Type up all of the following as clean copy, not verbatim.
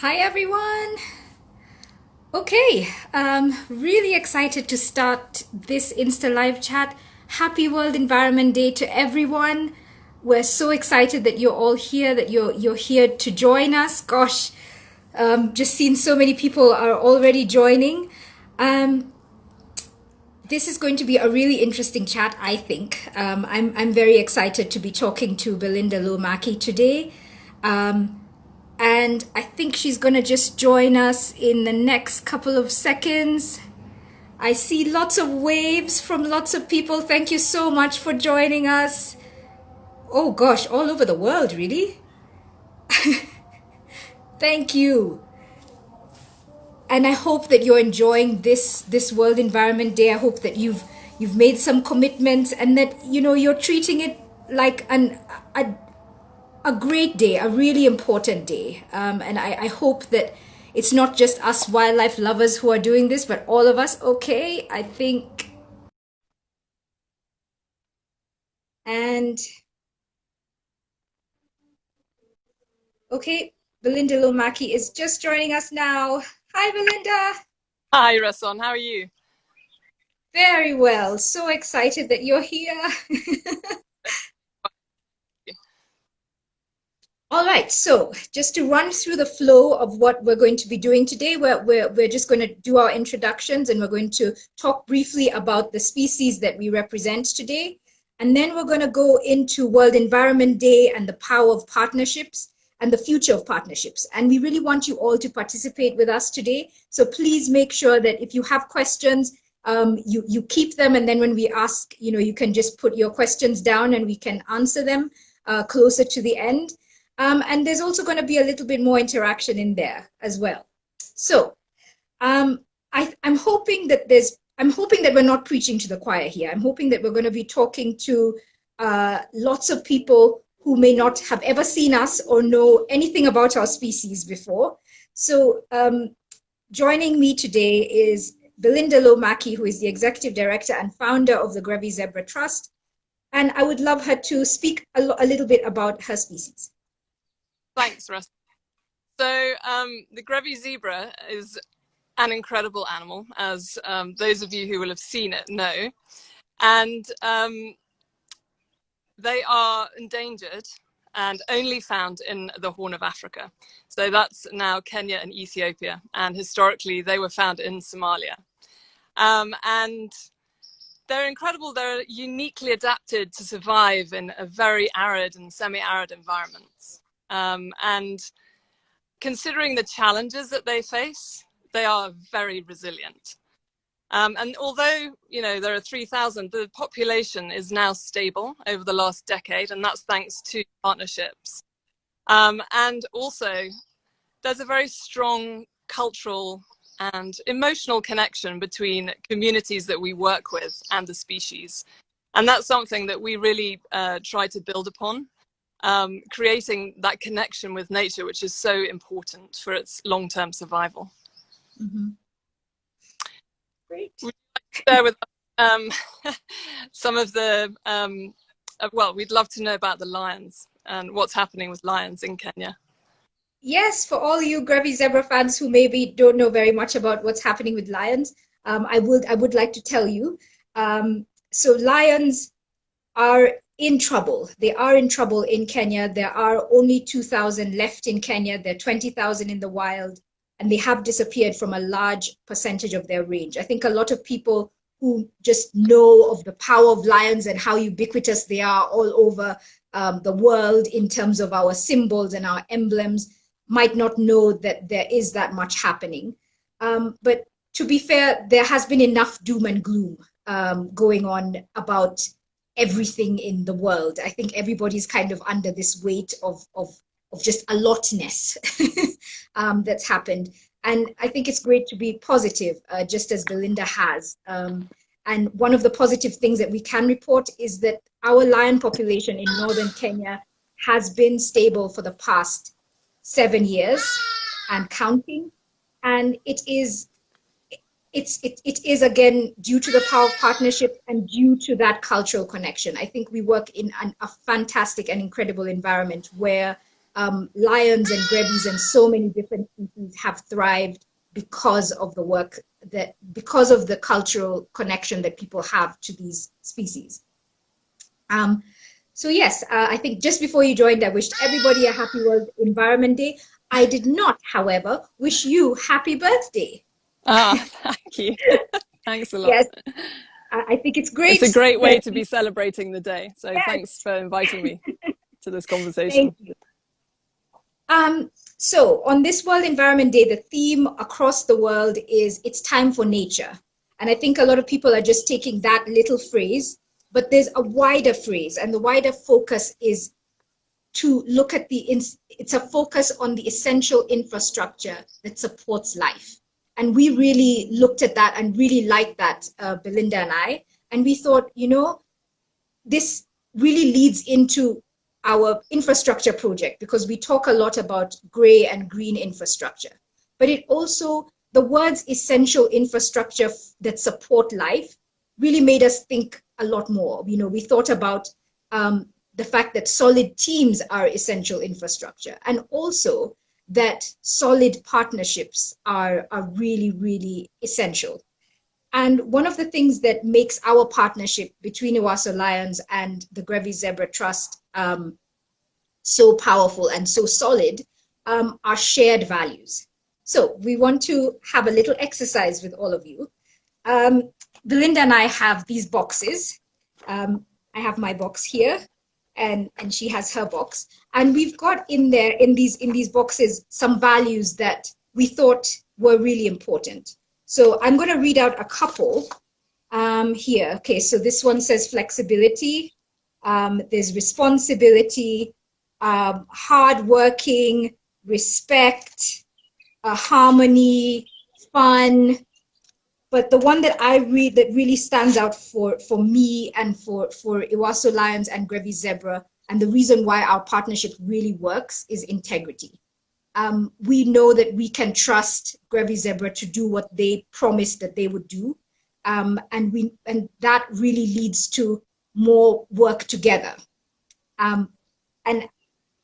Hi everyone. Okay, really excited to start this Insta Live chat. Happy World Environment Day to everyone. We're so excited that you're all here, that you're here to join us. Gosh, just seen so many people are already joining. Um, this is going to be a really interesting chat, I think. I'm very excited to be talking to Belinda Lo Machi today. And I think she's going to just join us in the next couple of seconds. I see lots of waves from lots of people. Thank you so much for joining us. Oh gosh, all over the world, really. Thank you. And I hope that you're enjoying this World Environment Day. I hope that you've made some commitments and that you're treating it like a a great day, a really important day. And I hope that it's not just us wildlife lovers who are doing this, but all of us. Okay, I think. And okay, Belinda Lo Machi is just joining us now. Hi, Belinda. Hi, Resson. How are you? Very well. So excited that you're here. All right, so just to run through the flow of what we're going to be doing today, we're just going to do our introductions and we're going to talk briefly about the species that we represent today. And then we're going to go into World Environment Day and the power of partnerships and the future of partnerships. And we really want you all to participate with us today. So please make sure that if you have questions, you keep them. And then when we ask, you can just put your questions down and we can answer them closer to the end. And there's also going to be a little bit more interaction in there as well. So I'm hoping that we're not preaching to the choir here. I'm hoping that we're going to be talking to lots of people who may not have ever seen us or know anything about our species before. So joining me today is Belinda Lo Machi, who is the Executive Director and founder of the Grevy Zebra Trust. And I would love her to speak a little bit about her species. Thanks, Russ. So the Grevy zebra is an incredible animal, as those of you who will have seen it know. And they are endangered and only found in the Horn of Africa. So that's now Kenya and Ethiopia. And historically, they were found in Somalia. And they're incredible. They're uniquely adapted to survive in a very arid and semi-arid environments. And considering the challenges that they face, they are very resilient. And although, there are 3,000, the population is now stable over the last decade, and that's thanks to partnerships. And also, there's a very strong cultural and emotional connection between communities that we work with and the species. And that's something that we really try to build upon. Creating that connection with nature, which is so important for its long-term survival. Mm-hmm. Great. Would you like to share with us some of the, well, we'd love to know about the lions and what's happening with lions in Kenya. Yes, for all you Grevy Zebra fans who maybe don't know very much about what's happening with lions, I would like to tell you. So lions are in trouble. They are in trouble in Kenya. There are only 2,000 left in Kenya. There are 20,000 in the wild, and they have disappeared from a large percentage of their range. I think a lot of people who just know of the power of lions and how ubiquitous they are all over the world in terms of our symbols and our emblems might not know that there is that much happening. But to be fair, there has been enough doom and gloom going on about everything in the world. I think everybody's kind of under this weight of just a lotness that's happened. And I think it's great to be positive, just as Belinda has. And one of the positive things that we can report is that our lion population in northern Kenya has been stable for the past 7 years and counting. And it is again due to the power of partnership and due to that cultural connection. I think we work in a fantastic and incredible environment where lions and grevies and so many different species have thrived because of the work because of the cultural connection that people have to these species. So yes, I think just before you joined, I wished everybody a happy World Environment Day. I did not, however, wish you happy birthday. Thank you. Thanks a lot. Yes, I think it's great. It's a great way to be celebrating the day. So yes. Thanks for inviting me to this conversation. Thank you. So on this World Environment Day, the theme across the world is it's time for nature. And I think a lot of people are just taking that little phrase, but there's a wider phrase, and the wider focus is to look at it's a focus on the essential infrastructure that supports life. And we really looked at that and really liked that, Belinda and I. And we thought, this really leads into our infrastructure project, because we talk a lot about gray and green infrastructure. But it also, the words essential infrastructure that support life really made us think a lot more. We thought about the fact that solid teams are essential infrastructure, and also that solid partnerships are really, really essential. And one of the things that makes our partnership between EwasoLions and the Grevy Zebra Trust so powerful and so solid are shared values. So we want to have a little exercise with all of you. Belinda and I have these boxes. I have my box here, and she has her box. And we've got in there, in these boxes, some values that we thought were really important. So I'm going to read out a couple here. Okay, so this one says flexibility. There's responsibility, hardworking, respect, harmony, fun. But the one that I read that really stands out for me and for EwasoLions and Grevy Zebra, and the reason why our partnership really works, is integrity. We know that we can trust Grevy Zebra to do what they promised that they would do, and that really leads to more work together. And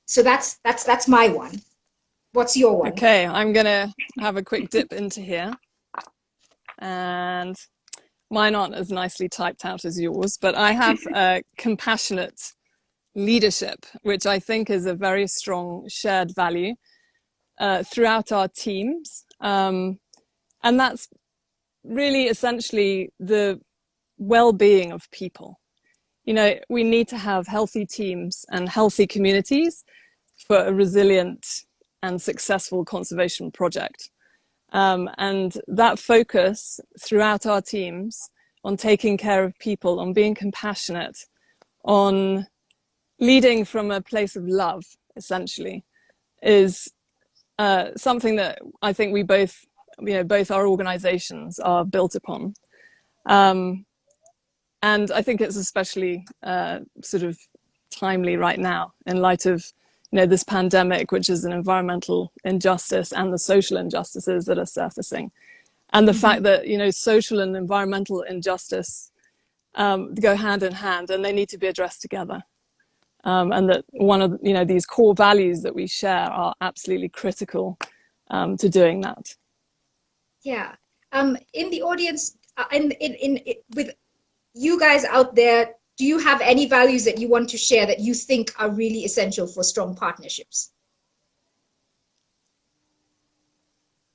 so that's my one. What's your one? Okay, I'm gonna have a quick dip into here, and mine aren't as nicely typed out as yours, but I have compassionate leadership, which I think is a very strong shared value throughout our teams, and that's really essentially the well-being of people. We need to have healthy teams and healthy communities for a resilient and successful conservation project. And that focus throughout our teams on taking care of people, on being compassionate, on leading from a place of love, essentially, is something that I think we both our organizations are built upon. And I think it's especially sort of timely right now in light of this pandemic, which is an environmental injustice, and the social injustices that are surfacing. And the fact that, social and environmental injustice go hand in hand, and they need to be addressed together. And that one of, these core values that we share are absolutely critical to doing that. Yeah. In the audience, with you guys out there, do you have any values that you want to share that you think are really essential for strong partnerships?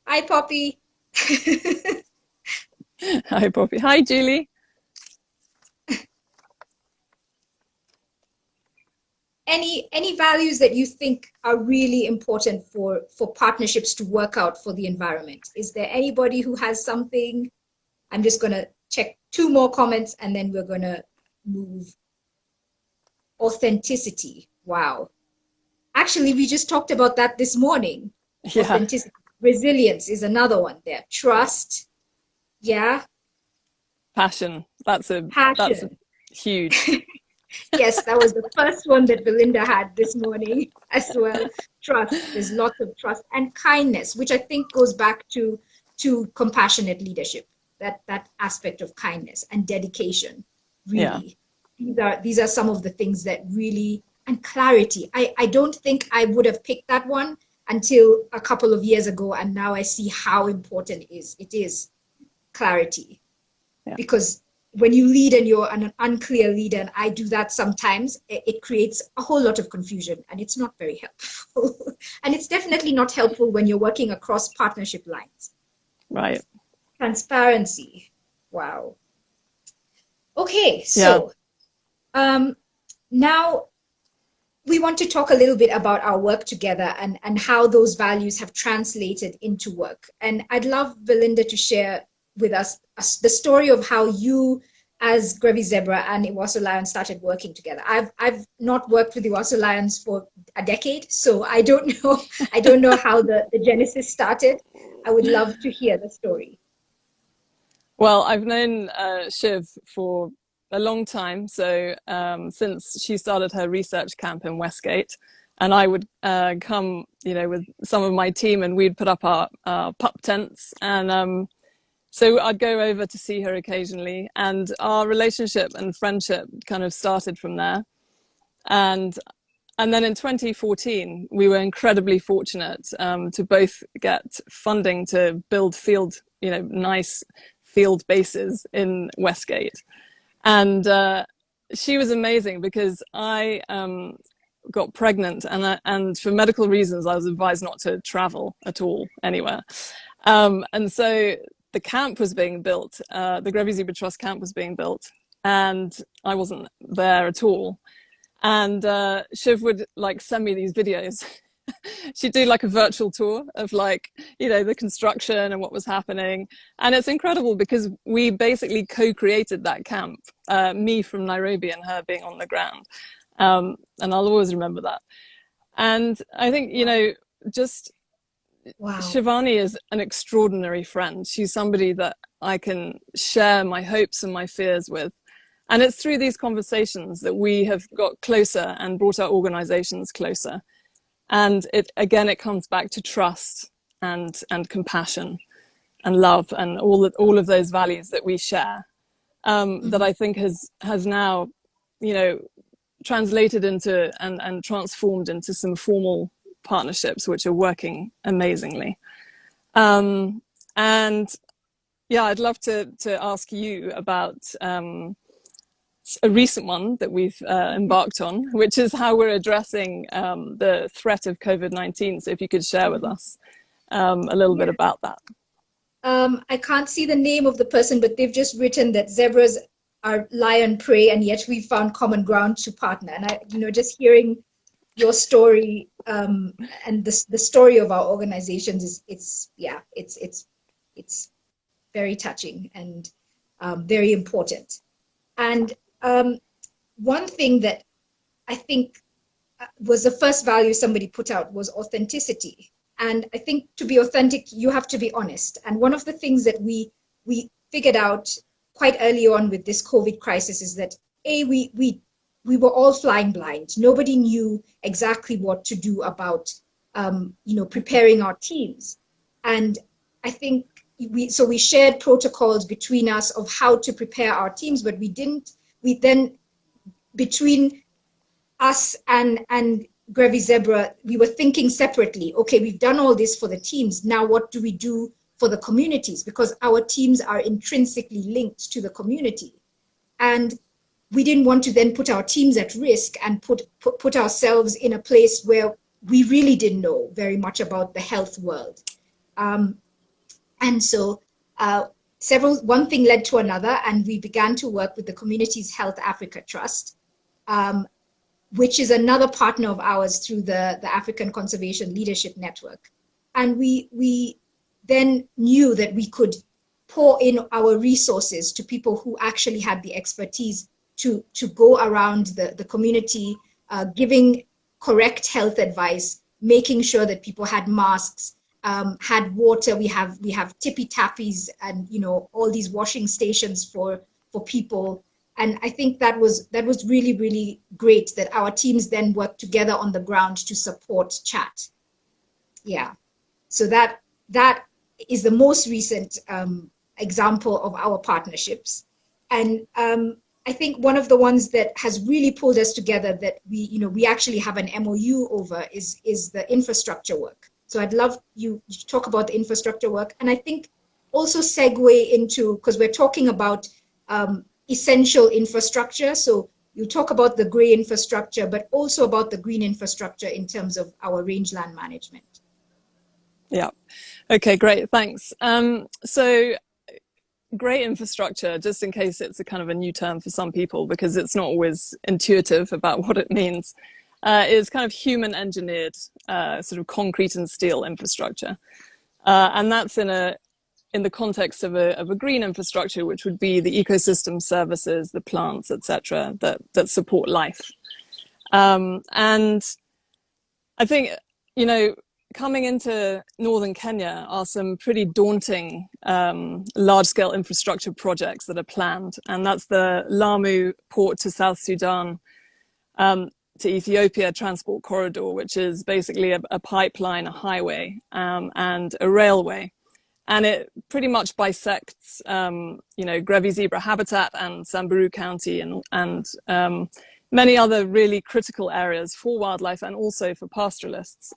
Hi, Poppy. Hi, Poppy. Hi, Julie. Any values that you think are really important for partnerships to work out for the environment? Is there anybody who has something? I'm just going to check 2 more comments, and then we're going to move. Authenticity. Wow. Actually, we just talked about that this morning. Yeah. Authenticity. Resilience is another one there. Trust. Yeah. Passion. That's a huge. Yes, that was the first one that Belinda had this morning as well. Trust. There's lots of trust, and kindness, which I think goes back to compassionate leadership. That aspect of kindness and dedication. Really. Yeah. These are some of the things that really, and clarity. I don't think I would have picked that one until a couple of years ago, and now I see how important it is clarity. Yeah. Because when you lead and you're an unclear leader, and I do that sometimes, it creates a whole lot of confusion, and it's not very helpful. And it's definitely not helpful when you're working across partnership lines. Right. Transparency. Wow. Okay, so now we want to talk a little bit about our work together and how those values have translated into work. And I'd love Belinda to share with us the story of how you, as Grevy Zebra and EwasoLions, started working together. I've not worked with EwasoLions for a decade, so I don't know how the genesis started. I would love to hear the story. Well, I've known Shiv for a long time, so since she started her research camp in Westgate, and I would come, with some of my team, and we'd put up our pup tents, and so I'd go over to see her occasionally, and our relationship and friendship kind of started from there. And then in 2014, we were incredibly fortunate to both get funding to build nice field bases in Westgate. And she was amazing because I got pregnant, and for medical reasons, I was advised not to travel at all anywhere. And so the camp was being built, the Grevy Zebra Trust camp was being built, and I wasn't there at all. And Shiv would send me these videos. She'd do a virtual tour of the construction and what was happening. And it's incredible because we basically co-created that camp, me from Nairobi and her being on the ground. And I'll always remember that. And I think, just Wow. Shivani is an extraordinary friend. She's somebody that I can share my hopes and my fears with. And it's through these conversations that we have got closer and brought our organizations closer. And it comes back to trust and compassion and love and all of those values that we share, that I think has now, translated into and transformed into some formal partnerships which are working amazingly. And yeah, I'd love to ask you about a recent one that we've embarked on, which is how we're addressing the threat of COVID-19. So if you could share with us a little bit about that. I can't see the name of the person, but they've just written that zebras are lion prey, and yet we found common ground to partner. And I, just hearing your story and the story of our organizations it's very touching and very important. And one thing that I think was the first value somebody put out was authenticity. And I think to be authentic, you have to be honest. And one of the things that we figured out quite early on with this COVID crisis is that we were all flying blind. Nobody knew exactly what to do about preparing our teams. And I think we shared protocols between us of how to prepare our teams, but we then between us and Grevy Zebra, we were thinking separately. Okay, we've done all this for the teams. Now what do we do for the communities? Because our teams are intrinsically linked to the community. And we didn't want to then put our teams at risk and put ourselves in a place where we really didn't know very much about the health world. And so one thing led to another, and we began to work with the Communities Health Africa Trust, which is another partner of ours through the African Conservation Leadership Network. And we then knew that we could pour in our resources to people who actually had the expertise to go around the community, giving correct health advice, making sure that people had masks, had water. We have tippy tappies and all these washing stations for people. And I think that was really, really great that our teams then worked together on the ground to support chat. Yeah, so that is the most recent example of our partnerships. And I I think one of the ones that has really pulled us together that we actually have an MOU over is the infrastructure work. So I'd love you to talk about the infrastructure work, and I think also segue into, because we're talking about essential infrastructure. So you talk about the gray infrastructure, but also about the green infrastructure in terms of our rangeland management. Yeah. Okay, great. Thanks. So grey infrastructure, just in case it's a kind of a new term for some people, because it's not always intuitive about what it means, is kind of human engineered sort of concrete and steel infrastructure. And that's in the context of a green infrastructure, which would be the ecosystem services, the plants, etc., that support life. And I think, coming into northern Kenya are some pretty daunting large-scale infrastructure projects that are planned. And that's the Lamu port to South Sudan, to Ethiopia transport corridor, which is basically a pipeline, a highway, and a railway. And it pretty much bisects, Grevy zebra habitat and Samburu County and many other really critical areas for wildlife and also for pastoralists.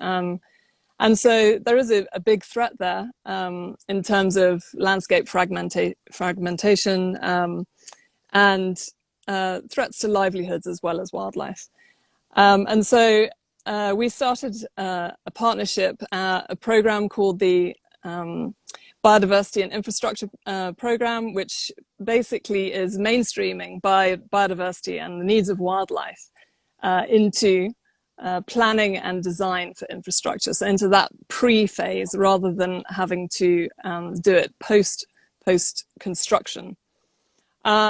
And so there is a big threat there in terms of landscape fragmentation and threats to livelihoods as well as wildlife. And so we started a partnership, a program called the Biodiversity and Infrastructure Program, which basically is mainstreaming biodiversity and the needs of wildlife into planning and design for infrastructure, so into that pre-phase rather than having to do it post-construction.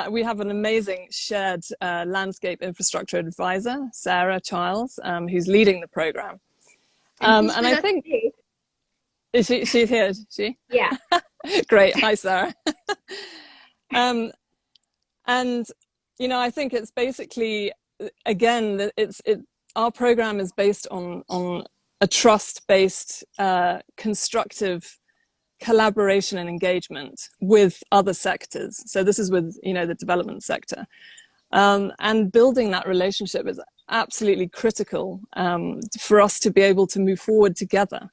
We have an amazing shared landscape infrastructure advisor, Sarah Childs, who's leading the program. And I think... Is she's here, is she? Yeah. Great. Hi, Sarah. And, I think it's basically, again, our program is based on a trust-based, constructive collaboration and engagement with other sectors. So this is with, the development sector. And building that relationship is absolutely critical for us to be able to move forward together.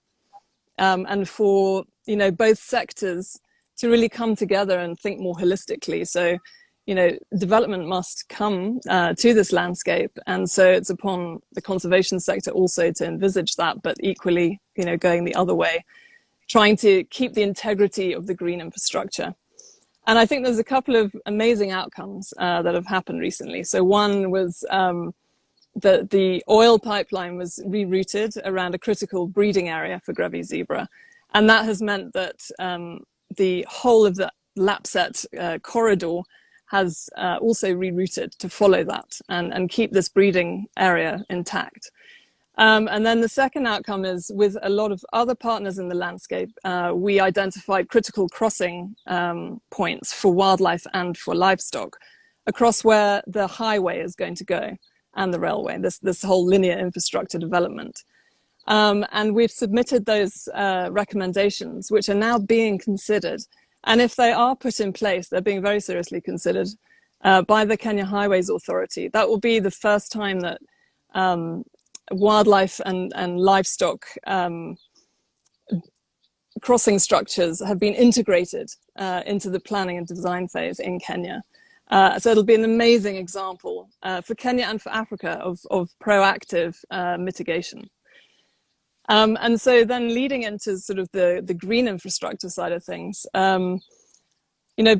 And for, both sectors to really come together and think more holistically. So, development must come to this landscape. And so it's upon the conservation sector also to envisage that, but equally, going the other way, trying to keep the integrity of the green infrastructure. And I think there's a couple of amazing outcomes that have happened recently. So one was the oil pipeline was rerouted around a critical breeding area for Grevy zebra. And that has meant that the whole of the Lapset corridor has also rerouted to follow that and keep this breeding area intact. And then the second outcome is, with a lot of other partners in the landscape, we identified critical crossing points for wildlife and for livestock across where the highway is going to go and the railway, this whole linear infrastructure development. And we've submitted those recommendations, which are now being considered. And if they are put in place, they're being very seriously considered by the Kenya Highways Authority. That will be the first time that wildlife and livestock crossing structures have been integrated into the planning and design phase in Kenya. So it'll be an amazing example for Kenya and for Africa of proactive mitigation. And so then leading into sort of the green infrastructure side of things,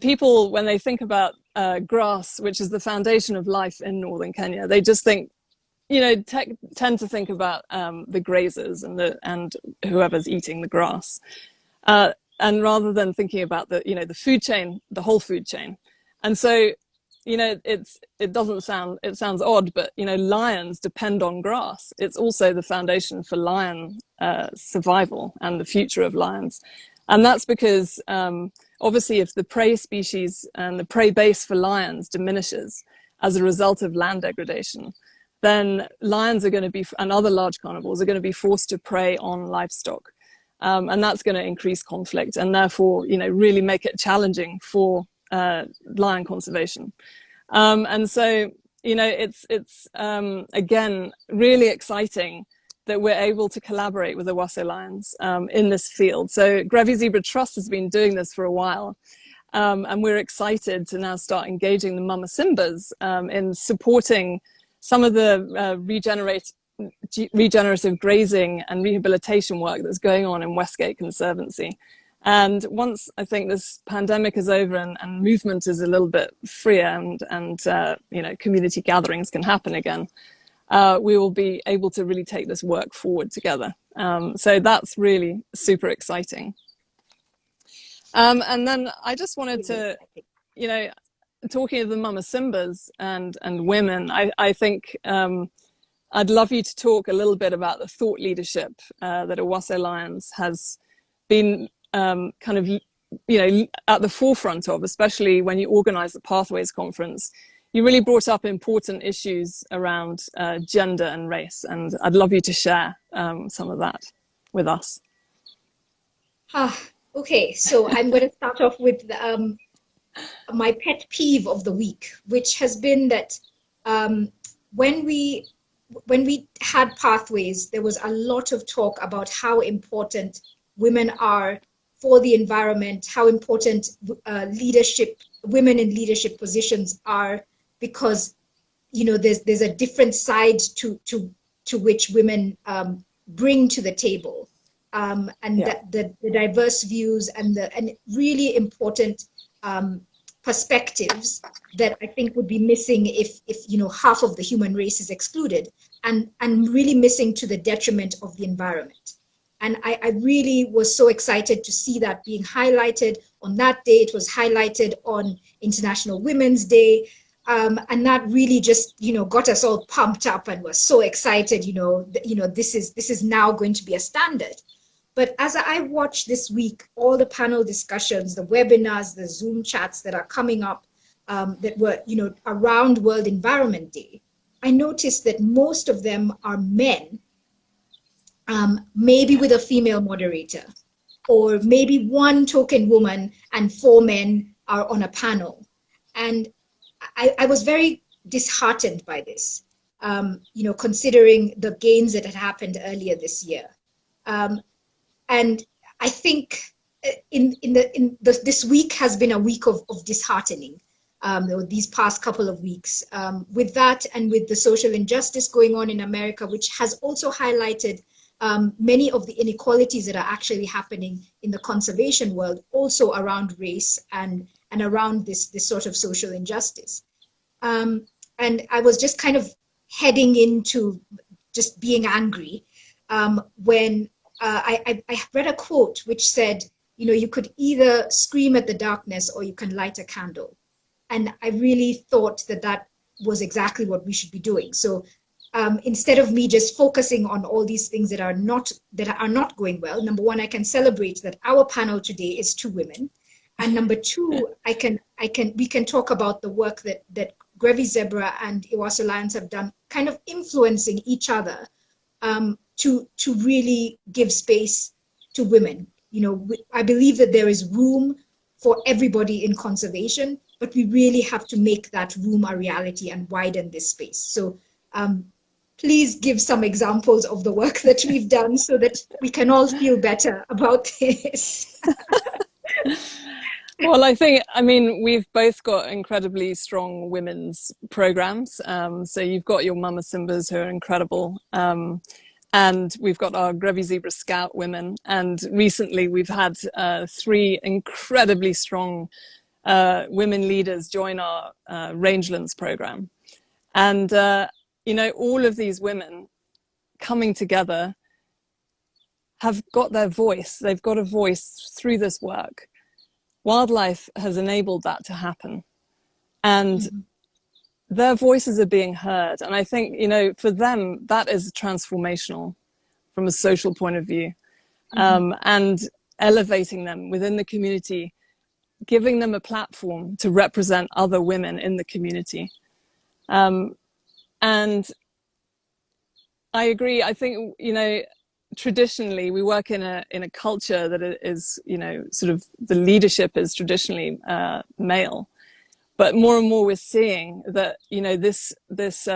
people, when they think about grass, which is the foundation of life in northern Kenya, they just think, tend to think about the grazers and whoever's eating the grass. And rather than thinking about the food chain, the whole food chain. And so, it sounds odd, but, lions depend on grass. It's also the foundation for lion survival and the future of lions. And that's because, obviously, if the prey species and the prey base for lions diminishes as a result of land degradation, then lions are going to be, and other large carnivores are going to be forced to prey on livestock. And that's going to increase conflict and therefore, really make it challenging for lion conservation. And so, you know, it's again, really exciting that we're able to collaborate with the EwasoLions in this field. So Grevy Zebra Trust has been doing this for a while. And we're excited to now start engaging the Mama Simbas in supporting some of the regenerative grazing and rehabilitation work that's going on in Westgate Conservancy. And once I think this pandemic is over and movement is a little bit freer and you know, community gatherings can happen again, we will be able to really take this work forward together. So that's really super exciting. And then I just wanted to, you know, talking of the Mama Simbas and women, I think I'd love you to talk a little bit about the thought leadership that EwasoLions has been kind of, you know, at the forefront of, especially when you organize the Pathways Conference. You really brought up important issues around gender and race, and I'd love you to share some of that with us. Okay, so I'm going to start off with my pet peeve of the week, which has been that when we had Pathways, there was a lot of talk about how important women are for the environment, how important women in leadership positions are, because, you know, there's a different side to which women bring to the table. And yeah, the diverse views and really important perspectives that I think would be missing if you know, half of the human race is excluded, and really missing to the detriment of the environment. And I really was so excited to see that being highlighted on that day. It was highlighted on International Women's Day. And that really just, you know, got us all pumped up and was so excited, you know, this is now going to be a standard. But as I watched this week, all the panel discussions, the webinars, the Zoom chats that are coming up that were, you know, around World Environment Day, I noticed that most of them are men, maybe with a female moderator, or maybe one token woman and 4 men are on a panel. And I was very disheartened by this, you know, considering the gains that had happened earlier this year. And I think this week has been a week of disheartening, these past couple of weeks, with that and with the social injustice going on in America, which has also highlighted many of the inequalities that are actually happening in the conservation world, also around race and around this sort of social injustice. And I was just kind of heading into just being angry when I read a quote which said, you know, you could either scream at the darkness or you can light a candle. And I really thought that was exactly what we should be doing. So instead of me just focusing on all these things that are not going well, number one, I can celebrate that our panel today is 2 women. And number 2, we can talk about the work that Grevy Zebra and EwasoLions have done, kind of influencing each other to really give space to women. You know, I believe that there is room for everybody in conservation, but we really have to make that room a reality and widen this space. So please give some examples of the work that we've done so that we can all feel better about this. Well, I mean, we've both got incredibly strong women's programs. So you've got your Mama Simbas who are incredible. And we've got our Grevy Zebra Scout women. And recently we've had 3 incredibly strong women leaders join our Rangelands program. And, you know, all of these women coming together have got their voice. They've got a voice through this work. Wildlife has enabled that to happen, and their voices are being heard. And I think, you know, for them, that is transformational from a social point of view, and elevating them within the community, giving them a platform to represent other women in the community. And I agree. I think, you know, traditionally we work in a culture that is, you know, sort of the leadership is traditionally male, But more and more we're seeing that, this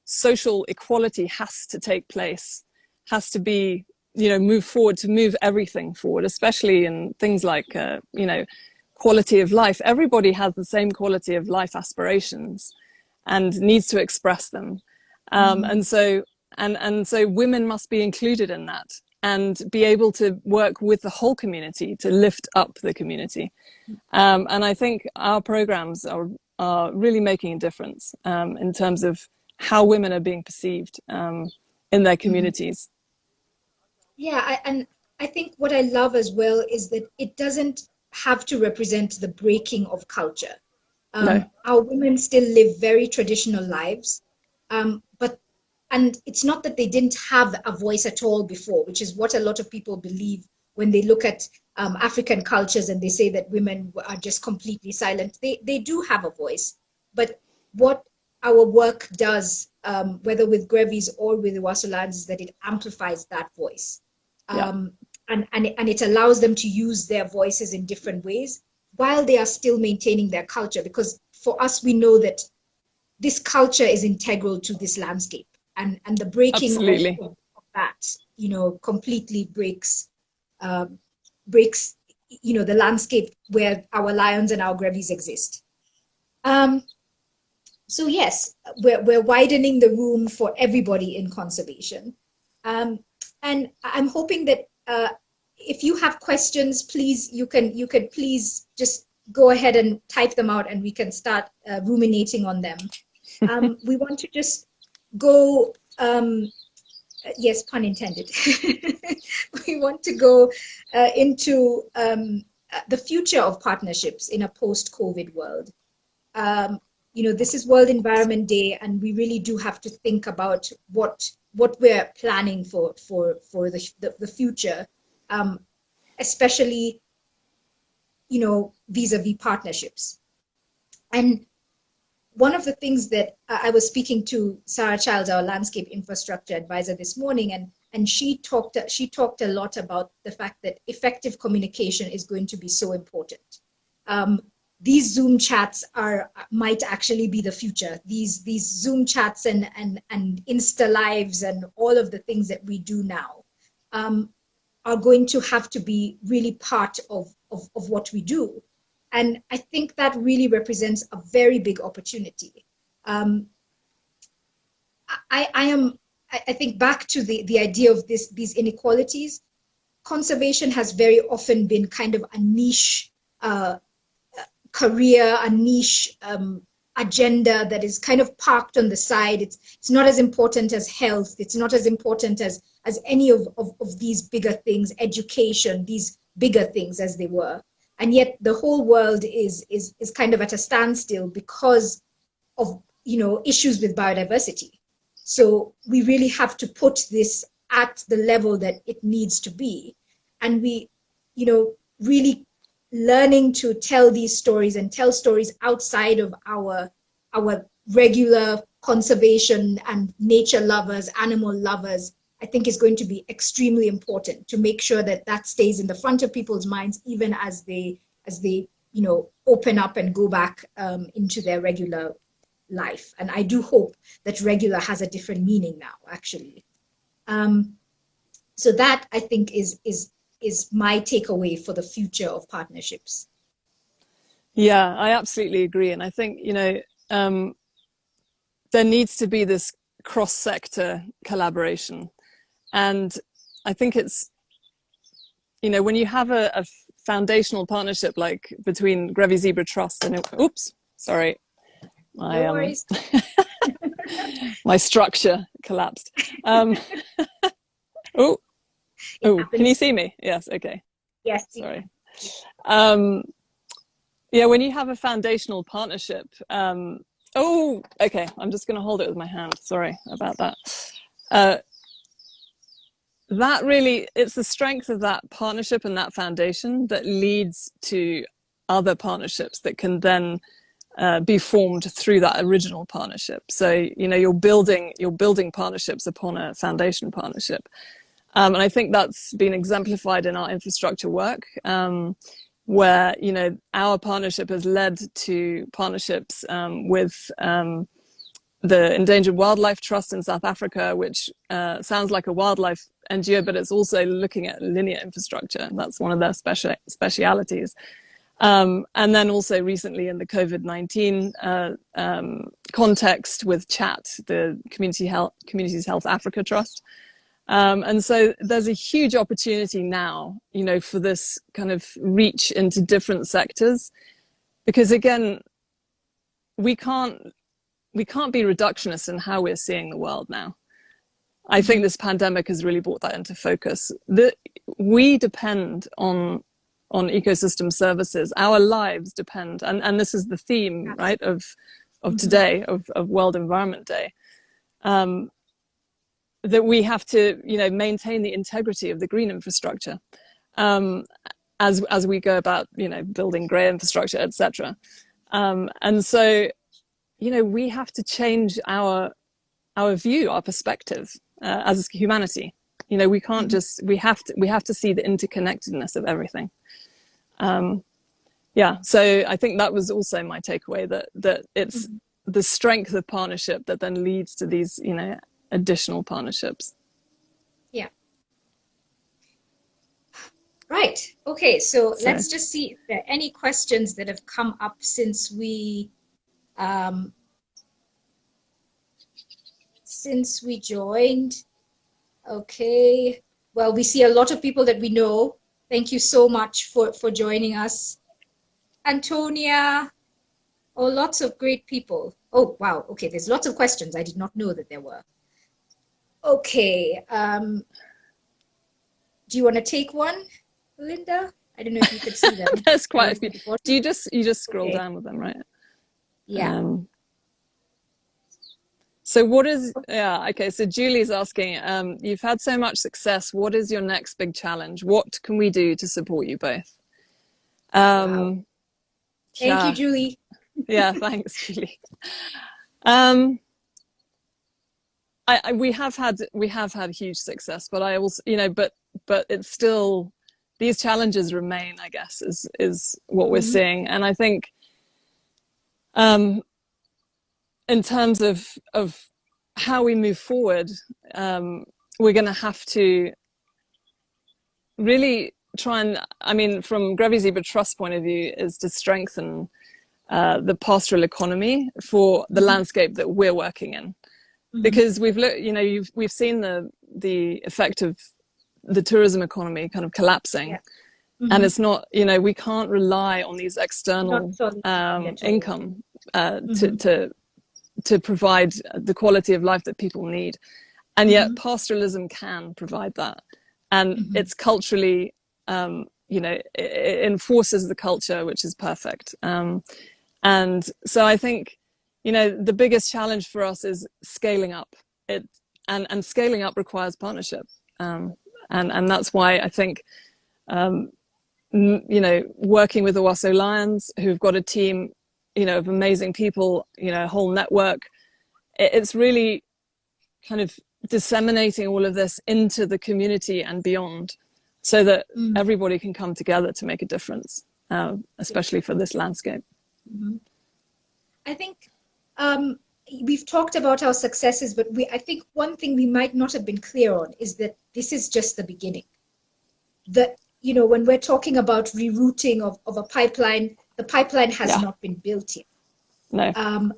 social equality has to take place, has to be, move forward, to move everything forward, especially in things like, quality of life. Everybody has the same quality of life aspirations and needs to express them. And so women must be included in that and be able to work with the whole community to lift up the community. And I think our programs are really making a difference in terms of how women are being perceived in their communities. Yeah, and I think what I love as well is that it doesn't have to represent the breaking of culture. No. Our women still live very traditional lives, and it's not that they didn't have a voice at all before, which is what a lot of people believe when they look at African cultures and they say that women are just completely silent. They do have a voice, but what our work does, whether with Grevy's or with EwasoLions, is that it amplifies that voice. And it allows them to use their voices in different ways while they are still maintaining their culture. Because for us, we know that this culture is integral to this landscape, and the breaking of that, completely breaks the landscape where our lions and our Grevies exist. So yes, we're widening the room for everybody in conservation. And I'm hoping that if you have questions, please, you can please just go ahead and type them out and we can start ruminating on them. We want to just go, yes, pun intended. We want to go into the future of partnerships in a post-COVID world. This is World Environment Day, and we really do have to think about what we're planning for the future, especially, vis-a-vis partnerships. And one of the things that I was speaking to Sarah Childs, our landscape infrastructure advisor, this morning, and she talked a lot about the fact that effective communication is going to be so important. These Zoom chats might actually be the future. These Zoom chats and Insta lives and all of the things that we do now are going to have to be really part of what we do. And I think that really represents a very big opportunity. I think back to the idea of these inequalities. Conservation has very often been kind of a niche career, a niche agenda that is kind of parked on the side. It's not as important as health. It's not as important as any of these bigger things, education, these bigger things as they were. And yet the whole world is kind of at a standstill because of issues with biodiversity. So we really have to put this at the level that it needs to be. And we, really learning to tell these stories and tell stories outside of our regular conservation and nature lovers, animal lovers, I think is going to be extremely important to make sure that that stays in the front of people's minds, even as they open up and go back into their regular life. And I do hope that regular has a different meaning now, actually. So that, I think, is my takeaway for the future of partnerships. Yeah, I absolutely agree. And I think, there needs to be this cross-sector collaboration. And I think it's, when you have a foundational partnership like between Grevy Zebra Trust and, oops, sorry. No worries. My structure collapsed. Oh, can you see me? Yes, okay. Yes. Sorry. Yeah, when you have a foundational partnership, oh, okay, I'm just going to hold it with my hand. Sorry about that. That really, it's the strength of that partnership and that foundation that leads to other partnerships that can then be formed through that original partnership. So, you're building partnerships upon a foundation partnership. And I think that's been exemplified in our infrastructure work. where, you know, our partnership has led to partnerships with the Endangered Wildlife Trust in South Africa, which sounds like a wildlife NGO, but it's also looking at linear infrastructure. That's one of their specialities. And then also recently in the COVID-19 context with CHAT, the Communities Health Africa Trust. And so there's a huge opportunity now, you know, for this kind of reach into different sectors, because again, we can't be reductionist in how we're seeing the world now. I think this pandemic has really brought that into focus. That we depend on ecosystem services. Our lives depend, and this is the theme, right, of today, of World Environment Day. That we have to, you know, maintain the integrity of the green infrastructure as we go about, you know, building grey infrastructure, etc. And so, you know, we have to change our view, our perspective as humanity. You know, we can't just, we have to see the interconnectedness of everything. Yeah, so I think that was also my takeaway, that it's the strength of partnership that then leads to these, you know, additional partnerships. Yeah. Right. Okay. So let's just see if there are any questions that have come up since we joined. Okay. Well, we see a lot of people that we know. Thank you so much for joining us. Antonia. Oh, lots of great people. Oh, wow. Okay. There's lots of questions. I did not know that there were. Okay. Do you want to take one, Belinda? I don't know if you could see them. There's quite a few. Do you just scroll down with them, right? Yeah. So what is, okay, so Julie's asking, you've had so much success. What is your next big challenge? What can we do to support you both? Wow. Thank you, Julie. Yeah, thanks, Julie. We have had huge success, but I also, you know, but it's still, these challenges remain, I guess, is what we're seeing. And I think in terms of how we move forward, we're going to have to really try and, I mean, from Grevy Zebra Trust point of view, is to strengthen the pastoral economy for the landscape that we're working in. Because we've looked, you know, we've seen the effect of the tourism economy kind of collapsing, and it's not, you know, we can't rely on these external income to provide the quality of life that people need, and yet pastoralism can provide that, and it's culturally, you know, it enforces the culture, which is perfect, and so I think, you know, the biggest challenge for us is scaling up it, and scaling up requires partnership. And that's why I think, you know, working with EwasoLions, who've got a team, you know, of amazing people, you know, a whole network, it's really kind of disseminating all of this into the community and beyond, so that everybody can come together to make a difference, especially for this landscape. I think we've talked about our successes, but I think one thing we might not have been clear on is that this is just the beginning. That, you know, when we're talking about rerouting of a pipeline, the pipeline has not been built yet. No.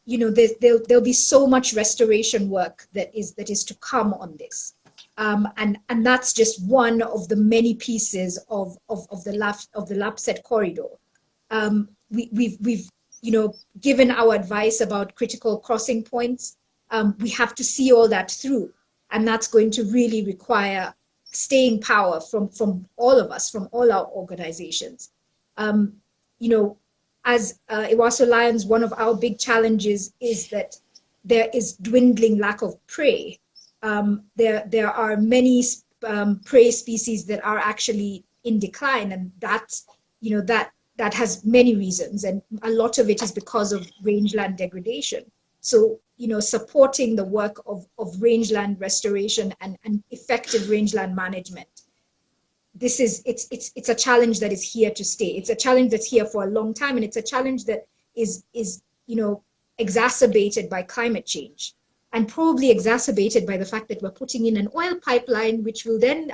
You know, there'll be so much restoration work that is to come on this, and that's just one of the many pieces of the Lapset corridor. We've you know, given our advice about critical crossing points. We have to see all that through, and that's going to really require staying power from all of us, from all our organizations. You know, as EwasoLions, one of our big challenges is that there is dwindling lack of prey. There are many prey species that are actually in decline, and that's, you know, that has many reasons, and a lot of it is because of rangeland degradation. So, you know, supporting the work of rangeland restoration and effective rangeland management it's a challenge that is here to stay. It's a challenge that's here for a long time, and it's a challenge that is exacerbated by climate change, and probably exacerbated by the fact that we're putting in an oil pipeline, which will then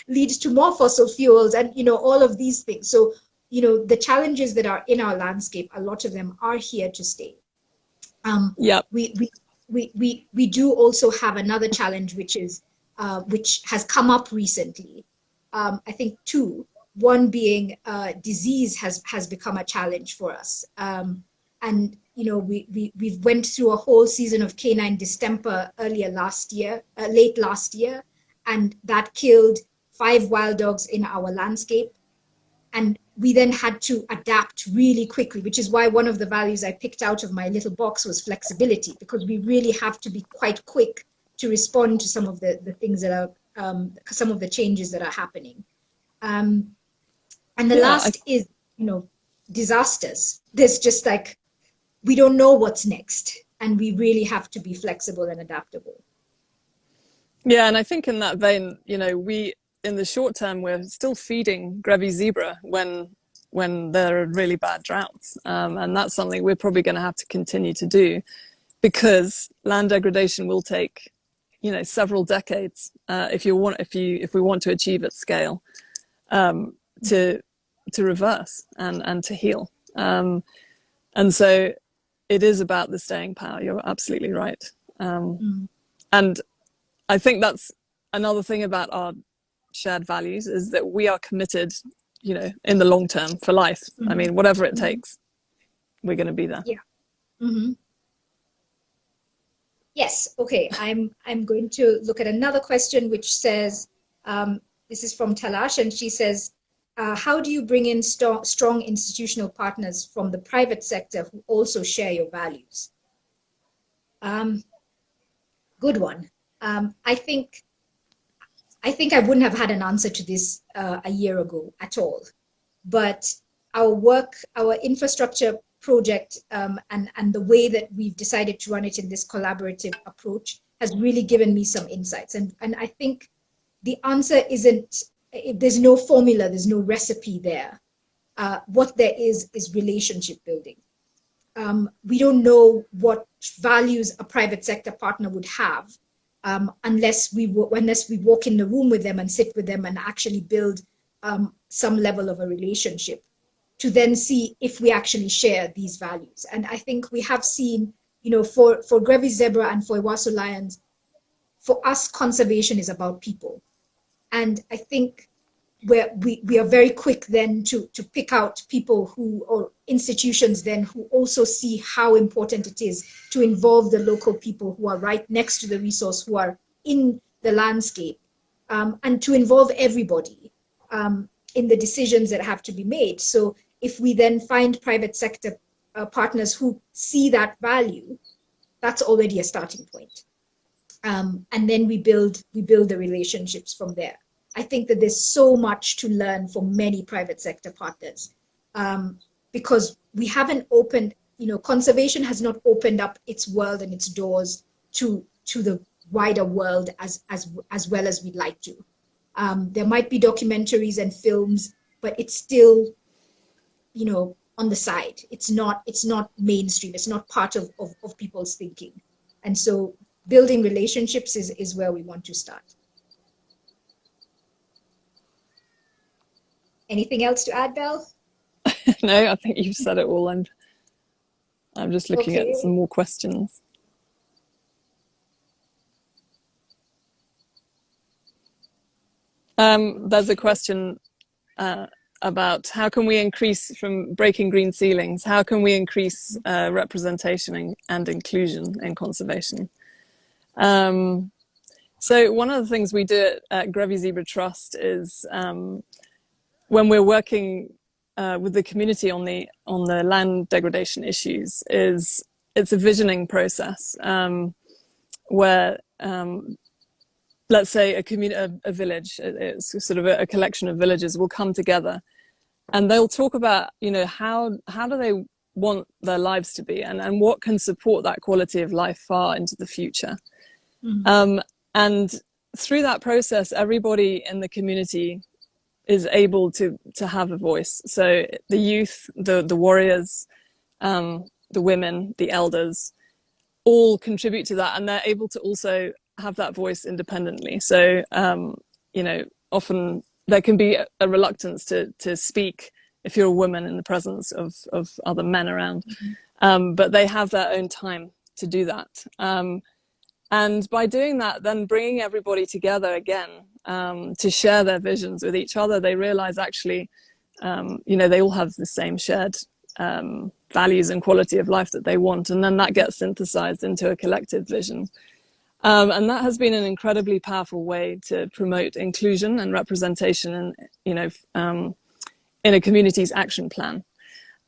lead to more fossil fuels, and all of these things. So the challenges that are in our landscape, a lot of them are here to stay. Yeah. We do also have another challenge, which has come up recently. I think two. One being disease has become a challenge for us. And we've went through a whole season of canine distemper late last year, and that killed 5 wild dogs in our landscape. And we then had to adapt really quickly, which is why one of the values I picked out of my little box was flexibility, because we really have to be quite quick to respond to some of the things that are, some of the changes that are happening. And the last is, disasters. There's just like, we don't know what's next, and we really have to be flexible and adaptable. Yeah, and I think in that vein, we, in the short term, we're still feeding Grevy zebra when there are really bad droughts. And that's something we're probably going to have to continue to do, because land degradation will take, several decades if we want to achieve its scale, to reverse and to heal. And so it is about the staying power. You're absolutely right. And I think that's another thing about our shared values, is that we are committed, in the long term for life. I mean, whatever it takes, we're going to be there. Yeah. Yes. Okay. I'm going to look at another question, which says, this is from Talash, and she says, how do you bring in strong institutional partners from the private sector who also share your values? Good one. I think I wouldn't have had an answer to this a year ago at all. But our infrastructure project, and the way that we've decided to run it in this collaborative approach has really given me some insights. And I think the answer isn't, there's no formula, there's no recipe there. What there is relationship building. We don't know what values a private sector partner would have, unless we walk in the room with them and sit with them and actually build some level of a relationship, to then see if we actually share these values. And I think we have seen, for Grevy zebra and for EwasoLions, for us, conservation is about people. And I think we are very quick then to pick out people or institutions then who also see how important it is to involve the local people who are right next to the resource, who are in the landscape, and to involve everybody in the decisions that have to be made. So if we then find private sector partners who see that value, that's already a starting point. And then we build the relationships from there. I think that there's so much to learn from many private sector partners, because we haven't opened, conservation has not opened up its world and its doors to the wider world as well as we'd like to. There might be documentaries and films, but it's still, on the side. It's not mainstream. It's not part of people's thinking. And so building relationships is where we want to start. Anything else to add, Belle? No, I think you've said it all. I'm just looking at some more questions. There's a question about how can we increase, from breaking green ceilings, how can we increase representation and inclusion in conservation? So one of the things we do at Grevy Zebra Trust is, when we're working with the community on the land degradation issues, it's a visioning process, where let's say a village, it's sort of a collection of villages will come together, and they'll talk about how do they want their lives to be, and what can support that quality of life far into the future. And through that process, everybody in the community is able to have a voice. So the youth, the warriors, the women, the elders, all contribute to that, and they're able to also have that voice independently. So often there can be a reluctance to speak if you're a woman in the presence of other men around, but they have their own time to do that. And by doing that, then bringing everybody together again to share their visions with each other, they realize actually, they all have the same shared values and quality of life that they want. And then that gets synthesized into a collective vision. And that has been an incredibly powerful way to promote inclusion and representation and, in a community's action plan.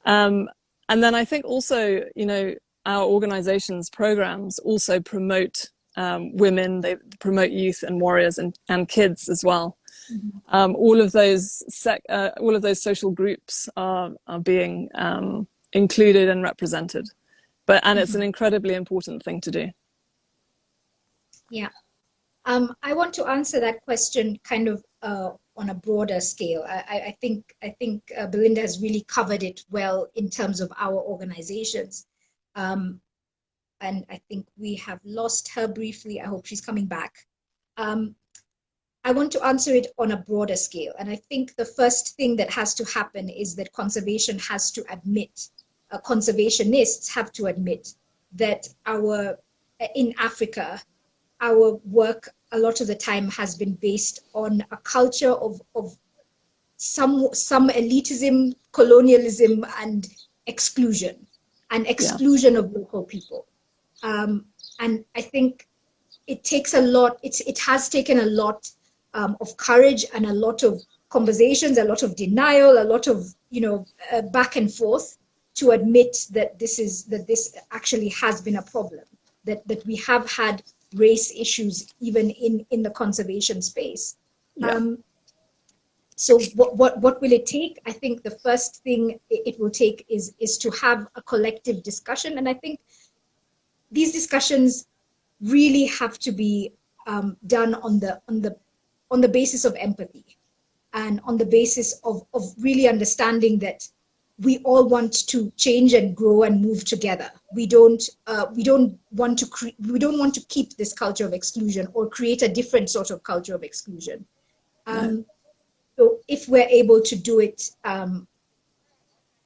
And then I think also, our organization's programs also promote women, they promote youth and warriors and kids as well. Mm-hmm. All of those social groups are being included and represented, and it's an incredibly important thing to do. Yeah, I want to answer that question kind of on a broader scale. I think Belinda has really covered it well in terms of our organizations. And I think we have lost her briefly. I hope she's coming back. I want to answer it on a broader scale. And I think the first thing that has to happen is that conservation has to admit, conservationists have to admit that in Africa, our work a lot of the time has been based on a culture of some elitism, colonialism, and exclusion of local people. And I think it takes a lot, it has taken a lot of courage and a lot of conversations, a lot of denial, a lot of, back and forth to admit that this actually has been a problem, that we have had race issues even in the conservation space. Yeah. So what will it take? I think the first thing it will take is to have a collective discussion, and I think these discussions really have to be done on the basis of empathy and on the basis of really understanding that we all want to change and grow and move together. We don't want to keep this culture of exclusion or create a different sort of culture of exclusion. So if we're able to do it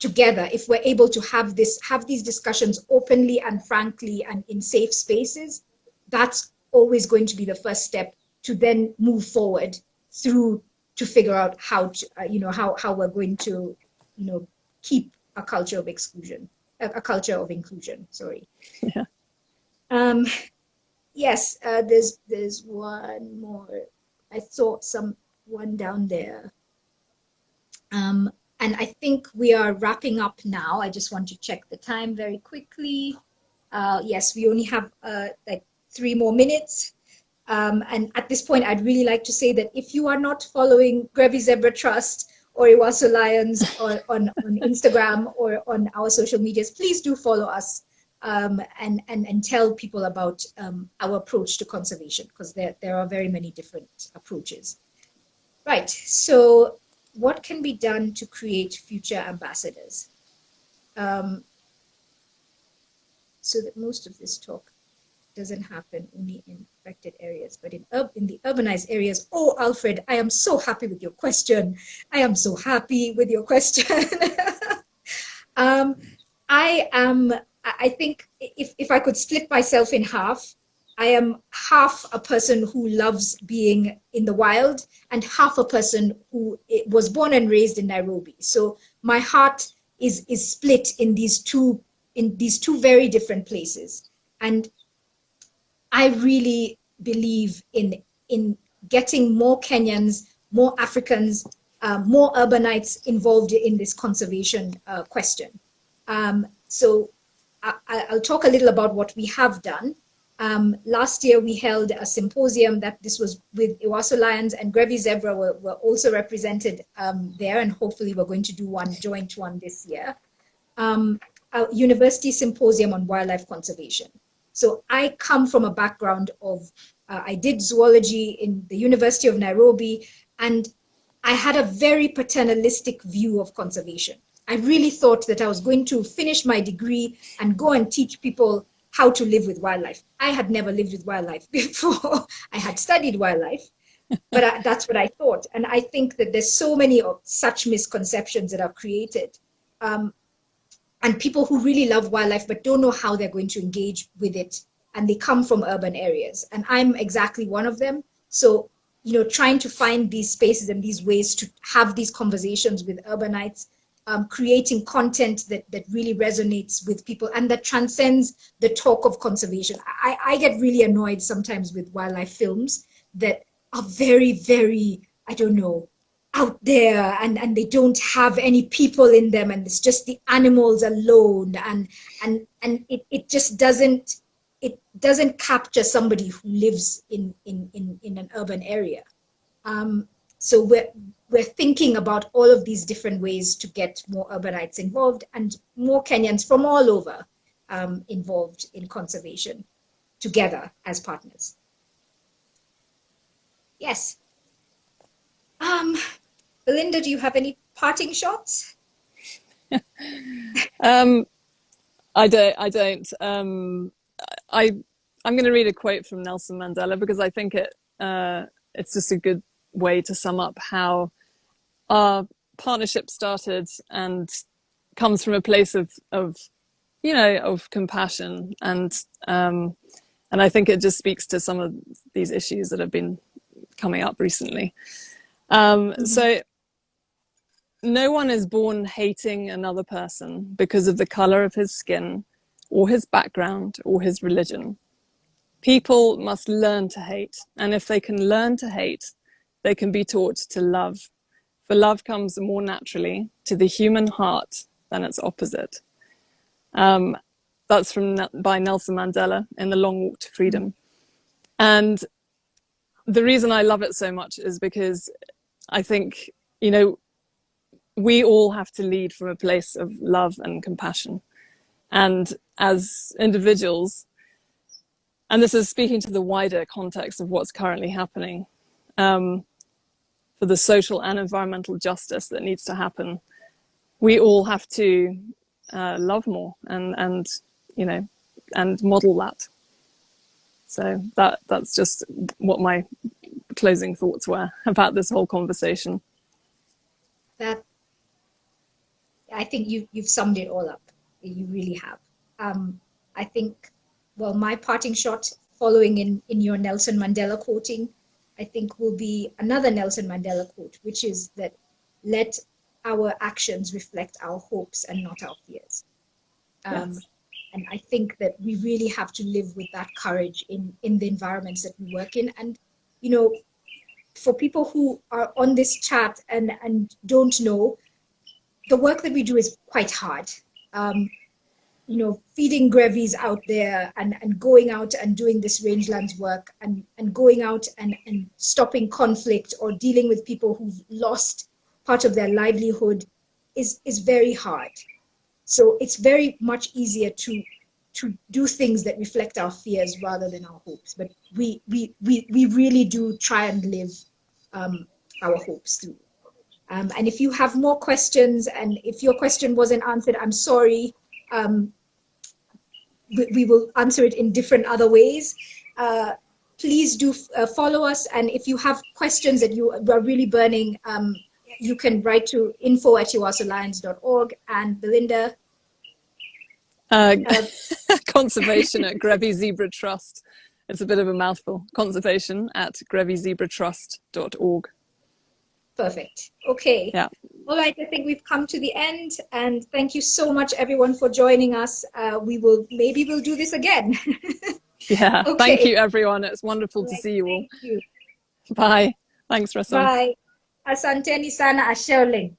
together, if we're able to have these discussions openly and frankly and in safe spaces, that's always going to be the first step to then move forward through to figure out how we're going to keep a culture of exclusion, a culture of inclusion. Sorry. Yeah. Yes. There's one more. I saw one down there. And I think we are wrapping up now. I just want to check the time very quickly. Yes, we only have like 3 more minutes. And at this point, I'd really like to say that if you are not following Grevy Zebra Trust or EwasoLions on Instagram or on our social medias, please do follow us and tell people about our approach to conservation, because there are very many different approaches. Right, so what can be done to create future ambassadors? So that most of this talk doesn't happen only in affected areas, but in the urbanized areas. Oh, Alfred, I am so happy with your question. I am so happy with your question. I think if I could split myself in half, I am half a person who loves being in the wild and half a person who was born and raised in Nairobi. So my heart is split in these two very different places. And I really believe in getting more Kenyans, more Africans, more urbanites involved in this conservation question. So I'll talk a little about what we have done. Last year we held a symposium this was with EwasoLions, and Grevy Zebra were also represented there, and hopefully we're going to do one joint one this year. A university symposium on wildlife conservation. So I come from a background of, I did zoology in the University of Nairobi, and I had a very paternalistic view of conservation. I really thought that I was going to finish my degree and go and teach people how to live with wildlife. I had never lived with wildlife before. I had studied wildlife, but that's what I thought. And I think that there's so many of such misconceptions that are created. And people who really love wildlife but don't know how they're going to engage with it, and they come from urban areas. And I'm exactly one of them. So, trying to find these spaces and these ways to have these conversations with urbanites, creating content that really resonates with people and that transcends the talk of conservation. I get really annoyed sometimes with wildlife films that are very, very, I don't know, out there, and they don't have any people in them, and it's just the animals alone, and it just doesn't capture somebody who lives in an urban area. So we're thinking about all of these different ways to get more urbanites involved and more Kenyans from all over involved in conservation together as partners. Yes. Belinda, do you have any parting shots? I don't. I'm going to read a quote from Nelson Mandela because I think it's just a good way to sum up how our partnership started and comes from a place of compassion, and I think it just speaks to some of these issues that have been coming up recently. So no one is born hating another person because of the color of his skin or his background or his religion. People must learn to hate, and if they can learn to hate, they can be taught to love. For love comes more naturally to the human heart than its opposite. That's by Nelson Mandela in The Long Walk to Freedom. And the reason I love it so much is because I think, we all have to lead from a place of love and compassion. And as individuals, and this is speaking to the wider context of what's currently happening, for the social and environmental justice that needs to happen, we all have to love more and model that. So that's just what my closing thoughts were about this whole conversation. That, I think you've summed it all up. You really have. I think, well, my parting shot following in your Nelson Mandela quoting, I think will be another Nelson Mandela quote, which is that let our actions reflect our hopes and not our fears. Yes. And I think that we really have to live with that courage in the environments that we work in. And, for people who are on this chat and don't know, the work that we do is quite hard. Feeding Grevies out there and going out and doing this rangelands work and going out and stopping conflict or dealing with people who've lost part of their livelihood is very hard. So it's very much easier to do things that reflect our fears rather than our hopes. But we really do try and live our hopes through. And if you have more questions, and if your question wasn't answered, I'm sorry. We will answer it in different other ways. Please do follow us. And if you have questions that you are really burning, you can write to info@EwasoLions.org. And Belinda? Conservation at Grevy Zebra Trust. It's a bit of a mouthful. Conservation@GrevyZebraTrust.org. Perfect. Okay. Yeah. All right. I think we've come to the end, and thank you so much, everyone, for joining us. Maybe we'll do this again. Yeah. Okay. Thank you, everyone. It's wonderful to see you all. Thank you. Bye. Thanks, Resson. Bye. Asanteni sana, ashaoleng.